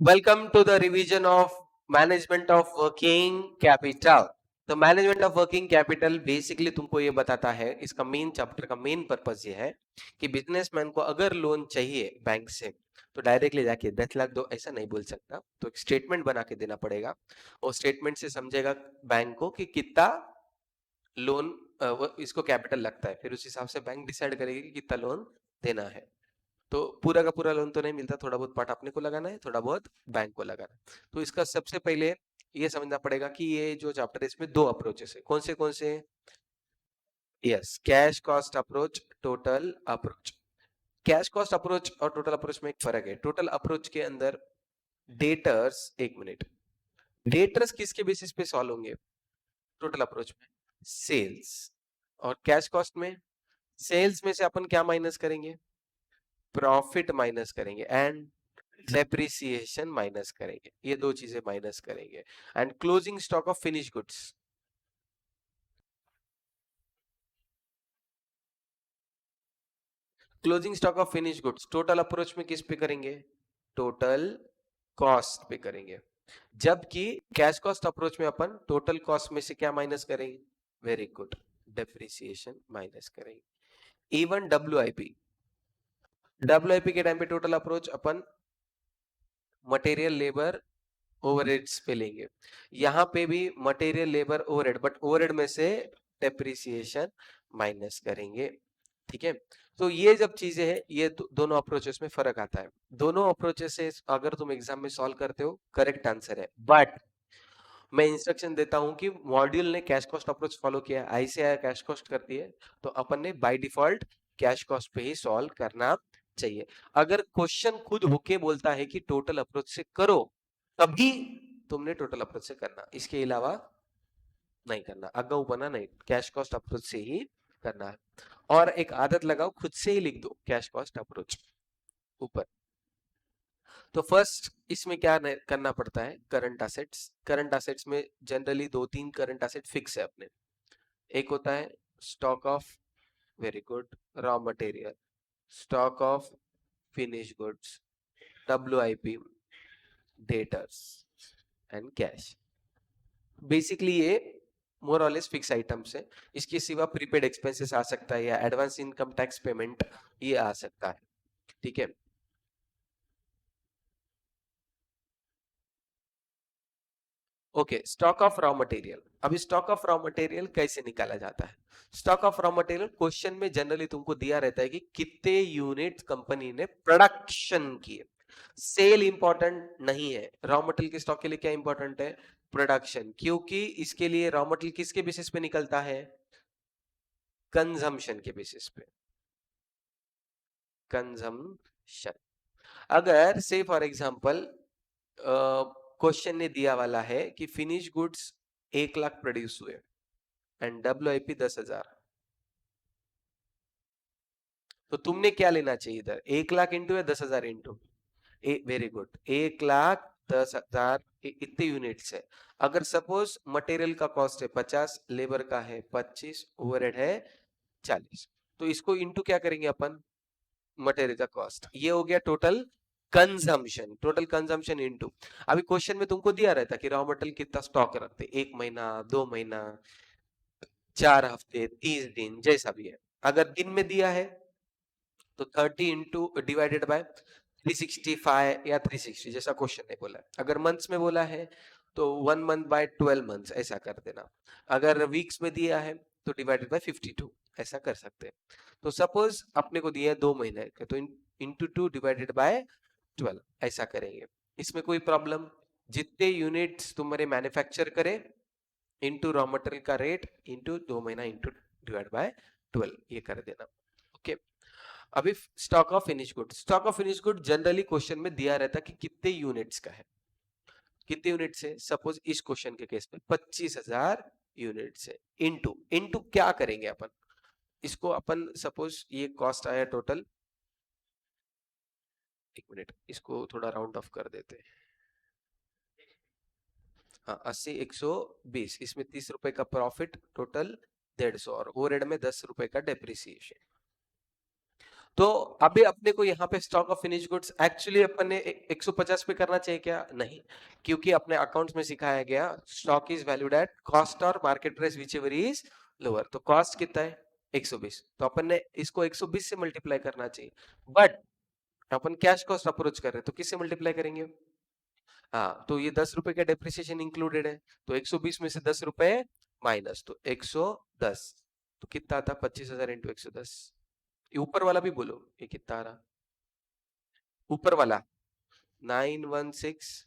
Welcome to the revision of management of working capital. तो management of working capital basically तुमको ये बताता है, इसका मेन चैप्टर का मेन पर्पस ये है कि बिजनेसमैन को अगर लोन चाहिए बैंक से तो डायरेक्टली जाके 10 लाख दो ऐसा नहीं बोल सकता, तो एक स्टेटमेंट बना के देना पड़ेगा। और स्टेटमेंट से समझेगा बैंक को कि कितना लोन इसको कैपिटल लगता है, फिर उस हिसाब से बैंक डिसाइड करेगी कि कितना लोन देना है। तो पूरा का पूरा लोन तो नहीं मिलता, थोड़ा बहुत पार्ट अपने को लगाना है, थोड़ा बहुत बैंक को लगाना है। तो इसका सबसे पहले ये समझना पड़ेगा कि ये जो चैप्टर है इसमें दो अप्रोचेस है। कौन से? Yes, cash cost approach, total approach. Cash cost approach और टोटल अप्रोच में एक फर्क है। टोटल अप्रोच के अंदर डेटर्स, एक मिनट, डेटर्स किसके बेसिस पे सॉल्व होंगे? टोटल अप्रोच में सेल्स, और कैश कॉस्ट में सेल्स में से अपन क्या माइनस करेंगे? प्रॉफिट माइनस करेंगे एंड डेप्रिसिएशन माइनस करेंगे। ये दो चीजें माइनस करेंगे and closing stock of finish goods. Closing stock of finish goods total approach में किस पे करेंगे? टोटल कॉस्ट पे करेंगे। जबकि कैश कॉस्ट अप्रोच में अपन टोटल कॉस्ट में से क्या माइनस करेंगे? वेरी गुड, डेप्रिसिएशन माइनस करेंगे। इवन डब्ल्यूआईपी के टाइम पे टोटल अप्रोच अपन मटेरियल लेबर ओवरहेड्स पे लेंगे। यहां पे भी material labour overhead, but overhead में से डेप्रिसिएशन माइनस करेंगे। ठीक है, तो ये जब चीजें हैं, ये दोनों अप्रोचेस में फर्क आता है। दोनों अप्रोचेस से अगर तुम एग्जाम में सॉल्व करते हो करेक्ट आंसर है, बट मैं इंस्ट्रक्शन देता हूं कि मॉड्यूल ने कैश कॉस्ट अप्रोच फॉलो किया, आईसीआई कैश कॉस्ट करती है, तो अपन ने बाय डिफॉल्ट कैश कॉस्ट पे ही सॉल्व करना चाहिए। अगर क्वेश्चन खुद होके बोलता है कि टोटल अप्रोच से करो, तभी तुमने टोटल अप्रोच से करना, इसके अलावा नहीं करना। अगाऊ बना नहीं, कैश कॉस्ट अप्रोच से ही करना है। और एक आदत लगाओ, खुद से ही लिख दो कैश कॉस्ट अप्रोच ऊपर। तो फर्स्ट इसमें क्या करना पड़ता है? Current assets. करंट असेट्स में जनरली दो तीन करंट असेट फिक्स है अपने। एक होता है stock of, very good, raw material, stock of finish goods, WIP, debtors and cash. Basically ये मोर और लेस फिक्स आइटम्स है। इसके सिवा प्रीपेड एक्सपेंसेस आ सकता है या एडवांस इनकम टैक्स पेमेंट ये आ सकता है। ठीक है, okay. Stock of raw material, अभी स्टॉक ऑफ रॉ मटेरियल कैसे निकाला जाता है? Stock of raw material question में जनरली तुमको दिया रहता है कि कितने यूनिट कंपनी ने प्रोडक्शन किए। सेल इंपॉर्टेंट नहीं है, रॉ मटेरियल के स्टॉक के लिए क्या इंपॉर्टेंट है? प्रोडक्शन, क्योंकि इसके लिए रॉ मटेरियल किसके बेसिस पे निकलता है? कंजम्पशन के बेसिस पे, कंजम्पशन। अगर से फॉर एग्जांपल क्वेश्चन ने दिया वाला है कि फिनिश गुड्स 1 लाख प्रोड्यूस हुए एंड डब्ल्यूआईपी 10,000, तो तुमने क्या लेना चाहिए इधर? 1 लाख इंटू या 10,000 इंटू? वेरी गुड, 1,10,000 इतने यूनिट्स है। अगर सपोज मटेरियल का कॉस्ट है 50, लेबर का है 25, ओवरहेड है 40, तो इसको इंटू क्या करेंगे अपन? मटेरियल का कॉस्ट। ये हो गया total consumption. Total consumption into, अभी क्वेश्चन में तुमको दिया रहता कि रॉ मटेरियल कितना स्टॉक रखते, 1 महीना, 2 महीना, 4 हफ्ते, 30 दिन, जैसा भी है। अगर दिन में दिया है तो 30 इंटू डिवाइडेड बाय 365 या 360, जैसा क्वेश्चन ने बोला है। अगर मंथ्स में बोला है तो 1 मंथ बाय 12 मंथ्स ऐसा कर देना। अगर वीक्स में दिया है तो डिवाइडेड बाय 52 ऐसा कर सकते हैं। तो सपोज अपने को दिया है 2 महीने का, तो इंटू 2 डिवाइडेड बाय 12 ऐसा करेंगे। इसमें कोई प्रॉब्लम? जितने यूनिट्स तुम्हारे मैन्युफैक्चर करे इंटू रॉ मटेरियल का रेट इंटू 2 महीना इंटू डिवाइड बाय 12 ये कर देना। ओके, अभी stock of finish good. Stock of finish good generally question में दिया रहता कि कितने यूनिट्स का है। कितने यूनिट से? सपोज इस क्वेश्चन के केस में 25,000 यूनिट से। इंटू इंटू क्या करेंगे अपन? इसको अपन सपोज ये कॉस्ट आया टोटल, एक मिनट इसको थोड़ा राउंड ऑफ कर देते हैं। हाँ, 80, 120, इसमें 30 रुपए का प्रॉफिट, टोटल 150, और ओवरहेड में 10 रुपए का डेप्रिसिएशन। तो अभी अपने को यहाँ पे stock of finish goods actually अपन ने 150 पे करना चाहिए क्या? नहीं, क्योंकि अपने अकाउंट्स में सिखाया गया stock is valued at cost और market price whichever is lower. तो कॉस्ट कितना है? 120। तो अपन ने इसको 120 से मल्टीप्लाई करना चाहिए, but upon cash cost approach कर रहे हैं तो किससे मल्टीप्लाई करेंगे? हाँ, तो ये 10 रुपए का डेप्रिसिएशन इंक्लूडेड है, तो 120 में से 10 रुपए माइनस, तो 110। तो कितना आता? 25,000 इंटू 110। ये ऊपर वाला भी बोलो, ये कितना आ रहा? ऊपर वाला 916,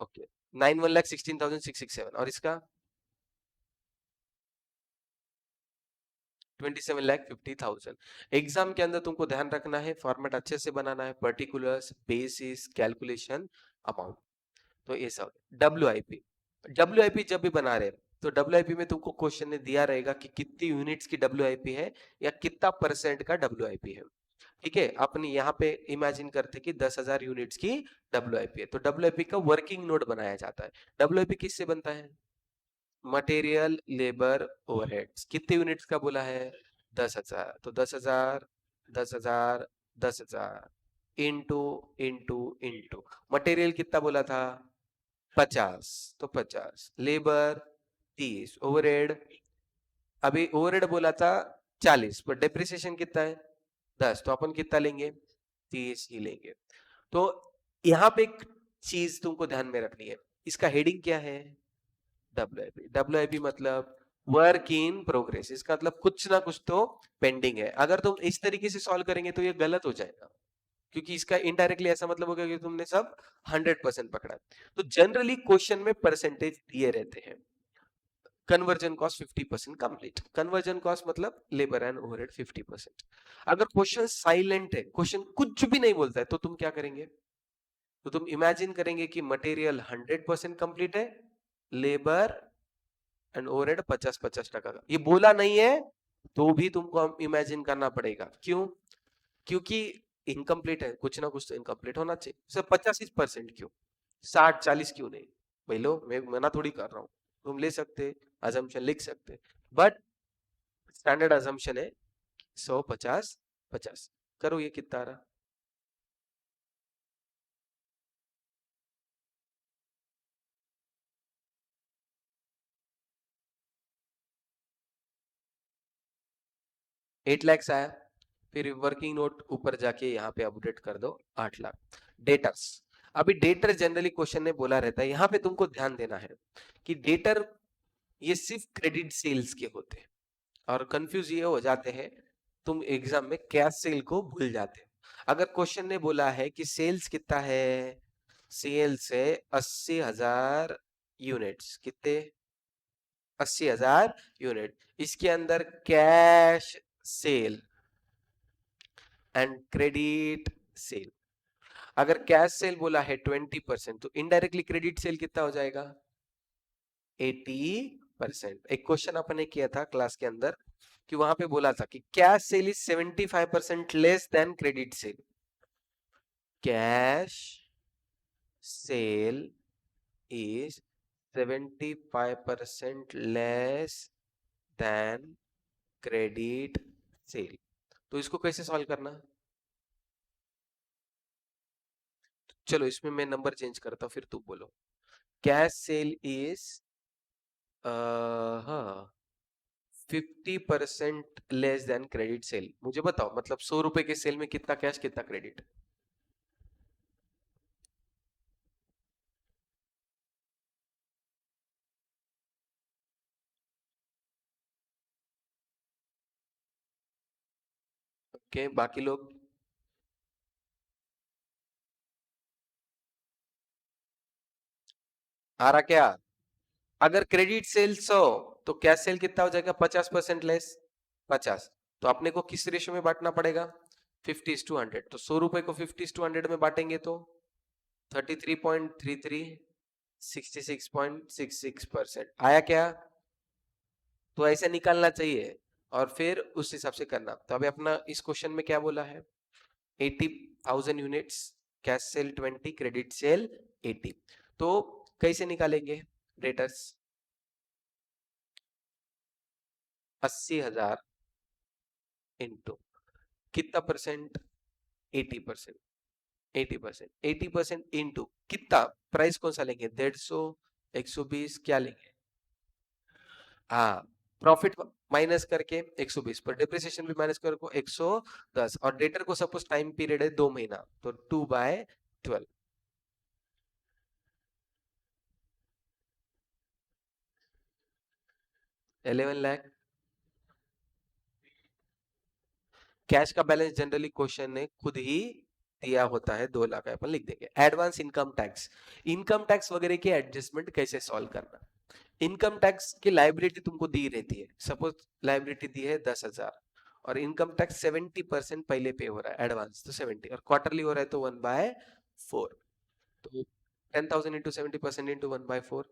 ओके, 91,16,667, और इसका 27,50,000। एग्जाम के अंदर तुमको ध्यान रखना है, फॉर्मेट अच्छे से बनाना है, पर्टिकुलर्स, बेसिस, कैलकुलेशन, अमाउंट। तो ये सब डब्ल्यूआईपी, डब्ल्यूआईपी जब भी बना रहे तो डब्ल्यूआईपी में तुमको क्वेश्चन ने दिया रहेगा कि कितनी यूनिट्स की डब्ल्यूआईपी है या कितना परसेंट का डब्ल्यूआईपी है। ठीक है, अपनी यहाँ पे इमेजिन करते कि 10,000 यूनिट्स की डब्ल्यूआईपी है, तो डब्ल्यूआईपी का वर्किंग नोट बनाया जाता है। डब्ल्यूआईपी किससे बनता है? Material, labour, overheads. कितने यूनिट्स का बोला है? 10,000। तो 10,000, 10,000, 10,000 इंटू इंटू इंटू, मटेरियल कितना बोला था? 50, तो 50, लेबर 30, ओवरहेड, अभी ओवरहेड बोला था 40, पर डेप्रिसिएशन कितना है? 10, तो अपन कितना लेंगे? 30 ही लेंगे। तो यहाँ पे एक चीज तुमको ध्यान में रखनी है, इसका हेडिंग क्या है? डब्ल्यूआईपी। डब्ल्यूआईपी मतलब वर्क इन प्रोग्रेस, इसका मतलब कुछ ना कुछ तो पेंडिंग है। अगर तुम इस तरीके से सॉल्व करेंगे तो ये गलत हो जाएगा, क्योंकि इसका इनडायरेक्टली ऐसा मतलब होगा कि तुमने सब 100% पकड़ा। तो जनरली क्वेश्चन में परसेंटेज दिए रहते हैं। Conversion cost 50% complete, conversion cost मतलब लेबर एंड ओवरहेड 50%। अगर क्वेश्चन साइलेंट है, क्वेश्चन कुछ भी नहीं बोलता है, तो तुम क्या करेंगे? तो तुम इमेजिन करेंगे कि मटेरियल 100% कंप्लीट है, लेबर एंड ओवरहेड 50-50% का, ये बोला नहीं है तो भी तुमको इमेजिन करना पड़ेगा। क्यों? क्योंकि इनकम्प्लीट है, कुछ ना कुछ तो इनकम्प्लीट होना चाहिए। सिर्फ 85% क्यों? 60-40 क्यों नहीं? भाई लो, मैं मना थोड़ी कर रहा हूँ, तुम ले सकते, अजम्पशन लिख सकते, बट स्टैंडर्ड अजम्पशन है 100-50-50। करो, ये कितना आ रहा? 8 लाख आया। फिर वर्किंग नोट ऊपर जाके यहाँ पे अपडेट कर दो 8 लाख। डेटर्स, अभी डेटर जनरली क्वेश्चन ने बोला रहता है, यहाँ पे तुमको ध्यान देना है कि डेटर ये सिर्फ क्रेडिट सेल्स के होते हैं, और कंफ्यूज ये हो जाते हैं, तुम एग्जाम में कैश सेल को भूल जाते हो। अगर क्वेश्चन ने बोला है कि सेल्स कितना है, सेल्स है 80,000 यूनिट्स, कितने? 80,000 यूनिट, इसके अंदर cash cell and credit sale. अगर कैश सेल बोला है 20%, तो इनडायरेक्टली क्रेडिट सेल कितना हो जाएगा? 80%। एक क्वेश्चन अपने किया था क्लास के अंदर कि वहां पे बोला था कि cash cell is 75% less than credit sale. Cash cell is 75% less than credit sale. तो इसको कैसे सॉल्व करना? चलो, इसमें मैं नंबर चेंज करता हूं, फिर तू बोलो। कैश सेल इज, हाँ, 50% लेस देन क्रेडिट सेल। मुझे बताओ, मतलब 100 रुपए के सेल में कितना कैश कितना क्रेडिट? ओके, बाकी लोग? आ रहा क्या? अगर क्रेडिट सेल 100, तो कैश सेल कितना हो जाएगा? 50% लेस 50। तो अपने को किस रेशियो में बांटना पड़ेगा? 50:100। तो 100 रुपए को 50:100 में बांटेंगे तो 33.33, 66.66%। आया क्या? तो ऐसे निकालना चाहिए और फिर उस हिसाब से करना। तो अभी अपना इस क्वेश्चन में क्या बोला है? 80,000 units, cash cell 20, credit sale 80। तो कैसे निकालेंगे डेटर्स? 80,000 इंटू कितना परसेंट, 80%, 80%, 80% इंटू कितना, प्राइस कौन सा लेंगे, 150, 120 क्या लेंगे, हाँ प्रॉफिट माइनस करके 120 पर डिप्रिसिएशन भी माइनस करके 110, और डेटर को सपोज टाइम पीरियड है 2 महीना, तो 2/12, 11 लाख। कैश का बैलेंस जनरली क्वेश्चन ने खुद ही दिया होता है, 2 लाख अपन लिख देंगे। Advance income tax, income tax वगैरह की एडजस्टमेंट कैसे सॉल्व करना। इनकम टैक्स की लाइबिलिटी तुमको दी रहती है, सपोज लाइबिलिटी दी है 10,000, और इनकम टैक्स 70% पहले पे हो रहा है एडवांस, तो 70, और क्वार्टरली हो रहा है तो 1/4, तो 10,000 इंटू 70% इंटू 1/4,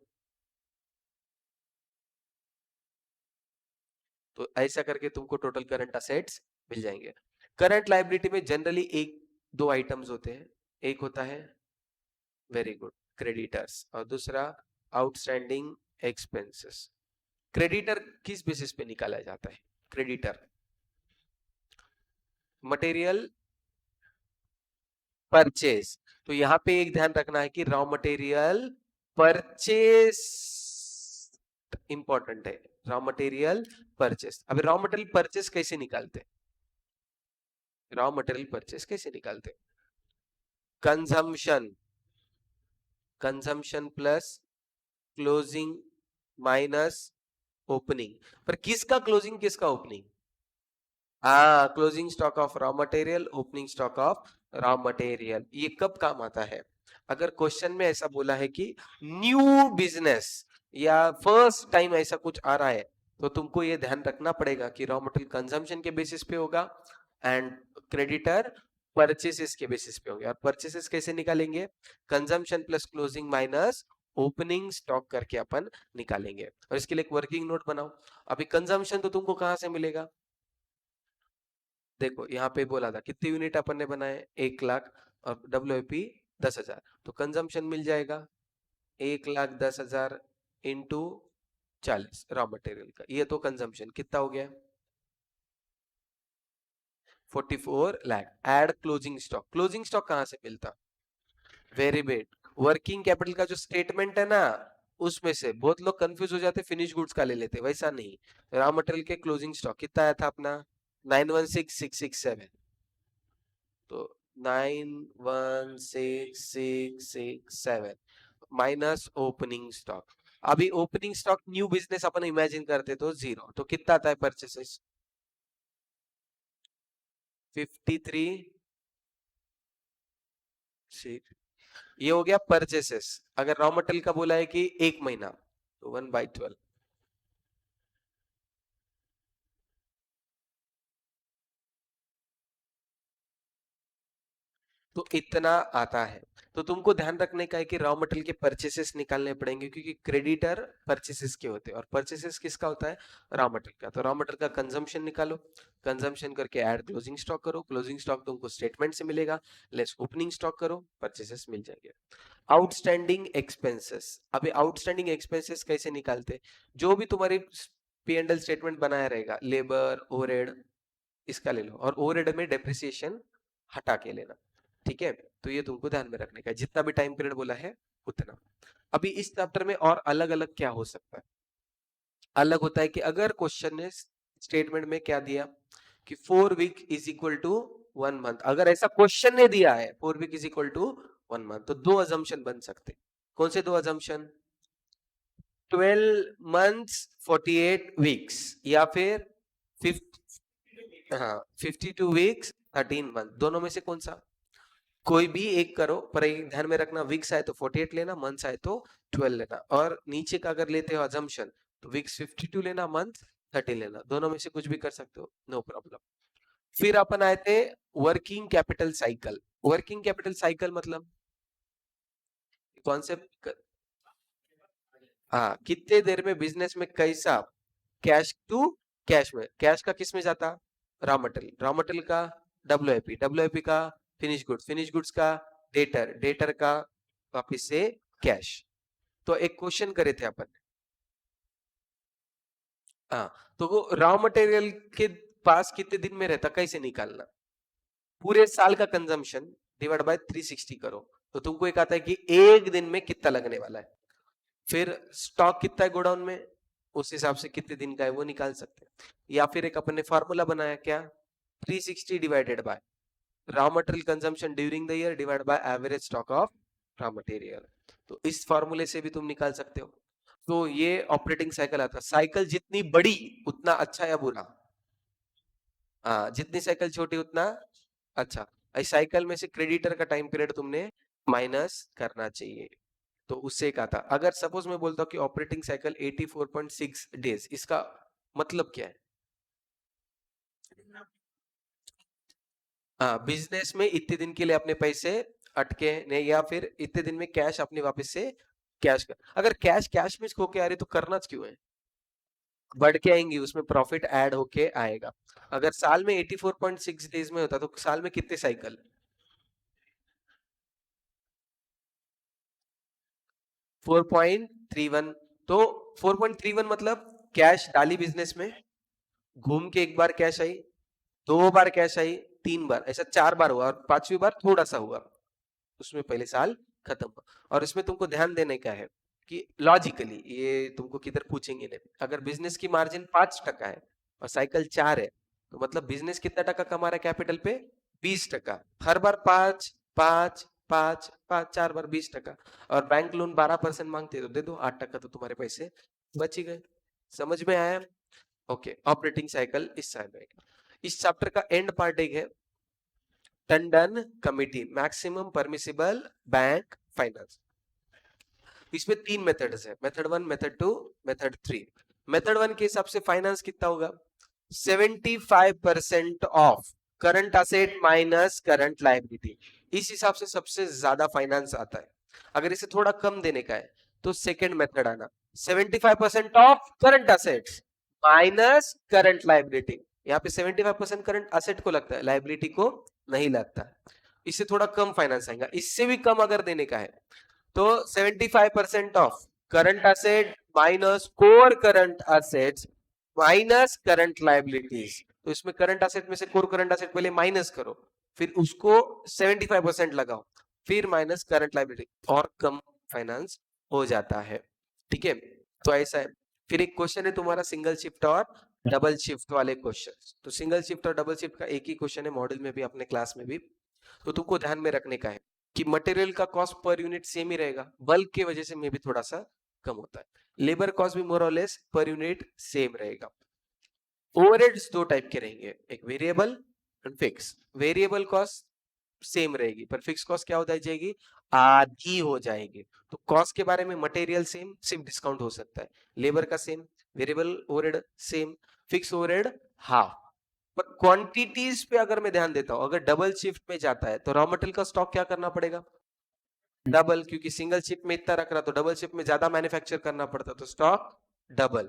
तो ऐसा करके तुमको टोटल करंट असेट्स मिल जाएंगे। करंट लाइबिलिटी में जनरली एक दो आइटम्स होते हैं, एक होता है वेरी गुड क्रेडिटर्स, और दूसरा आउटस्टैंडिंग एक्सपेंसेस। क्रेडिटर किस बेसिस पे निकाला जाता है, क्रेडिटर मटेरियल परचेज, तो यहां पे एक ध्यान रखना है कि रॉ मटेरियल परचेस इंपॉर्टेंट है, रॉ मटेरियल परचेस। अब रॉ मटेरियल परचेस कैसे निकालते हैं, रॉ मटेरियल परचेस कैसे निकालते हैं, consumption, consumption plus closing minus opening, पर किसका क्लोजिंग किसका ओपनिंग, हाँ closing stock of raw material, opening stock of raw material. ये कब काम आता है, अगर क्वेश्चन में ऐसा बोला है कि न्यू बिजनेस या फर्स्ट टाइम ऐसा कुछ आ रहा है, तो तुमको ये ध्यान रखना पड़ेगा कि रॉ मटेरियल कंजम्पशन के बेसिस पे होगा एंड क्रेडिटर परचेसेस के बेसिस पे होंगे। और परचेसेस कैसे निकालेंगे, consumption plus closing minus opening stock करके अपन निकालेंगे, और इसके लिए एक वर्किंग नोट बनाओ। अभी कंजम्पशन तो तुमको कहां से मिलेगा, देखो यहाँ पे बोला था कितने यूनिट अपन ने बनाए, 1 लाख, और WIP 10,000, तो कंजम्पशन मिल जाएगा 1,10,000 इंटू 40 रॉ मटेरियल का, ये तो कंजम्पशन कितना हो गया, 44 lakh. Add closing stock, closing stock कहां से मिलता, वेरी गुड, वर्किंग कैपिटल का जो स्टेटमेंट है ना, उसमें से बहुत लोग कंफ्यूज हो जाते, फिनिश गुड्स का ले लेते, वैसा नहीं, रॉ मटेरियल के क्लोजिंग स्टॉक कितना आया था अपना, 916667, तो 916667 माइनस ओपनिंग स्टॉक। अभी ओपनिंग स्टॉक न्यू बिजनेस अपन इमेजिन करते तो 0, तो कितना आता है परचेसेस, 53, ये हो गया परचेसेस। अगर रॉ मटेरियल का बोला है कि 1 महीना, तो 1/12, तो इतना आता है। तो तुमको ध्यान रखने का है कि रॉ मटेरियल के परचेसेस निकालने पड़ेंगे, क्योंकि क्रेडिटर परचेसेस के होते हैं, और परचेसेस किसका होता है, रॉ मटेरियल का। तो रॉ मटेरियल का कंजम्पशन निकालो, कंजम्पशन करके ऐड क्लोजिंग स्टॉक करो, क्लोजिंग स्टॉक तुमको स्टेटमेंट से मिलेगा, लेस ओपनिंग स्टॉक करो, परचेसेस मिल जाएंगे। आउटस्टैंडिंग एक्सपेंसेस, अभी आउटस्टैंडिंग एक्सपेंसेस कैसे निकालते, जो भी तुम्हारी P&L स्टेटमेंट बनाया रहेगा, लेबर ओवरहेड, इसका ले लो, और ओवरहेड में डेप्रिसिएशन हटा के लेना, ठीक है। तो ये तुमको ध्यान में रखने का है, जितना भी टाइम पीरियड बोला है उतना। अभी इस चैप्टर में और अलग अलग क्या हो सकता है, अलग होता है कि अगर क्वेश्चन ने स्टेटमेंट में क्या दिया कि 4 week is equal to 1 month, अगर ऐसा क्वेश्चन ने दिया है 4 week is equal to 1 month, तो दो अजम्पशन बन सकते, कौन से दो अजम्पशन, 12 मंथ्स 48 वीक्स, या फिर 50, हाँ 52 वीक्स 13 मंथ, दोनों में से कौन सा, कोई भी एक करो, पर एक ध्यान में रखना, वीक्स आए तो 48 लेना, मंथ्स आए तो 12 लेना, और नीचे का अगर लेते हो अजम्पशन, तो वीक्स 52 लेना, मंथ 30 लेना, दोनों में से कुछ भी कर सकते हो, नो प्रॉब्लम। फिर अपन आए थे working capital cycle, working capital cycle मतलब कॉन्सेप्ट, हाँ कितने देर में बिजनेस में कैसा कैश टू कैश में, कैश का किस में जाता, रॉ मटेरियल, रॉ मटेरियल का WIP, WIP का फिनिश गुड्स का डेटर, डेटर का वापिस से कैश। तो एक क्वेश्चन करे थे अपन, हाँ तो वो रॉ मटेरियल के पास कितने दिन में रहता कैसे निकालना, पूरे साल का कंजम्पशन डिवाइड बाय 360 करो, तो तुमको एक आता है कि एक दिन में कितना लगने वाला है, फिर स्टॉक कितना है गोडाउन में, उस हिसाब से कितने दिन का है वो निकाल सकते हैं। या फिर एक अपन ने फार्मूला बनाया क्या, 360 divided by raw material consumption during the year divide by average stock of raw material, तो इस फार्मूले से भी तुम निकाल सकते हो। तो ये ऑपरेटिंग साइकिल आता है। साइकिल जितनी बड़ी उतना अच्छा या बुरा, हाँ जितनी साइकिल छोटी उतना अच्छा। इस साइकिल में से क्रेडिटर का टाइम पीरियड तुमने माइनस करना चाहिए, तो उससे एक आता। अगर सपोज मैं बोलता हूँ कि ऑपरेटिंग साइकिल 84.6 डेज, इसका मतलब क्या है, हाँ बिजनेस में इतने दिन के लिए अपने पैसे अटके नहीं, या फिर इतने दिन में कैश अपने वापस से कैश कर, अगर कैश कैश में होके आ रही तो करना क्यों है, बढ़ के आएंगी, उसमें प्रॉफिट ऐड होके आएगा। अगर साल में 84.6 डेज में होता तो साल में कितने साइकिल, 4.31, तो 4.31 मतलब कैश डाली बिजनेस में, घूम के एक बार कैश आई, दो बार कैश आई, तीन बार, ऐसा चार बार हुआ, और पांचवी बार थोड़ा सा हुआ, उसमें पहले साल खत्म हुआ। और इसमें तुमको ध्यान देने का है कि लॉजिकली ये तुमको किधर पूछेंगे नहीं, अगर बिजनेस की मार्जिन 5% है और साइकिल 4 है, तो मतलब बिजनेस कितना टका कमा रहा है कैपिटल पे, 20%, हर बार 5 5 5 5 चार बार 20%, और बैंक लोन 12% मांगते तो दे दो, 8% तो तुम्हारे पैसे बच ही गए। समझ में आया? ओके, ऑपरेटिंग साइकिल इस साइड में। इस चैप्टर का एंड पार्ट एक है Tandon committee, maximum permissible bank finance. इसमें तीन मेथड्स है, मेथड 1, मेथड 2, मेथड 3। मेथड 1 के हिसाब से फाइनेंस कितना होगा, 75% of current asset minus current liability, इस हिसाब से सबसे ज्यादा फाइनेंस आता है। अगर इसे थोड़ा कम देने का है तो सेकेंड मेथड आना, 75% of current assets minus current liability, यहाँ पे 75% करंट असेट को लगता है, लायबिलिटी को नहीं लगता। इससे थोड़ा कम फाइनेंस आएगा। इससे भी कम अगर देने का है तो 75% of current asset minus core current assets minus current liabilities, तो इसमें करंट असेट में से कोर करंट असेट पहले माइनस करो, फिर उसको 75% लगाओ, फिर माइनस करंट लायबिलिटी, और कम फाइनेंस हो जाता है। ठीक है, तो ऐसा है। फिर एक क्वेश्चन है तुम्हारा सिंगल शिफ्ट और डबल शिफ्ट वाले क्वेश्चन, तो सिंगल शिफ्ट और डबल शिफ्ट का एक ही क्वेश्चन है मॉडल में भी अपने क्लास में भी, तो तुमको ध्यान में रखने का है कि मटेरियल का कॉस्ट पर यूनिट सेम ही रहेगा, बल्क की वजह से में भी थोड़ा सा कम होता है, लेबर कॉस्ट भी मोर और लेस पर यूनिट सेम रहेगा। ओवरहेड्स दो टाइप के रहेंगे, एक variable and fix. Variable cost same रहेगी, पर फिक्स कॉस्ट क्या हो जाएगी, आधी हो जाएगी। तो कॉस्ट के बारे में मटेरियल सेम, सिर्फ डिस्काउंट हो सकता है, लेबर का same, variable overhead same, fix overhead half. पर क्वांटिटीज पे अगर मैं ध्यान देता हूं, अगर डबल शिफ्ट में जाता है तो रॉ मटेरियल का स्टॉक क्या करना पड़ेगा, डबल, क्योंकि सिंगल शिफ्ट में इतना रख रहा तो डबल शिफ्ट में ज्यादा मैन्युफैक्चर करना पड़ता, तो स्टॉक डबल।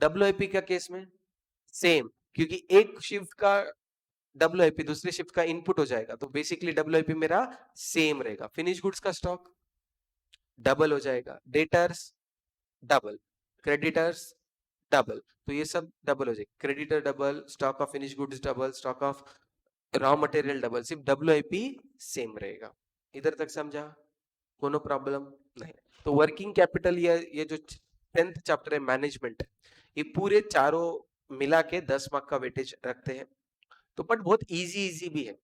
डब्ल्यूआईपी का केस में सेम, क्योंकि एक शिफ्ट का डब्ल्यूआईपी दूसरी शिफ्ट का इनपुट हो जाएगा, तो बेसिकली डब्ल्यूआईपी मेरा सेम रहेगा। फिनिश गुड्स का स्टॉक डबल हो जाएगा, डेटर्स डबल, क्रेडिटर्स डबल, तो ये सब डबल हो जाएगा, creditor double, stock of finish goods double, stock of raw material double, सिर्फ डब्ल्यूआईपी सेम रहेगा। इधर तक समझा, कोनो प्रॉब्लम नहीं। तो वर्किंग कैपिटल, ये जो 10th चैप्टर है मैनेजमेंट, ये पूरे चारों मिला के 10 मार्क का वेटेज रखते हैं, तो बट बहुत इजी इजी भी है।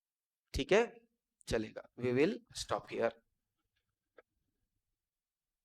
ठीक है, चलेगा, वी विल स्टॉप हियर।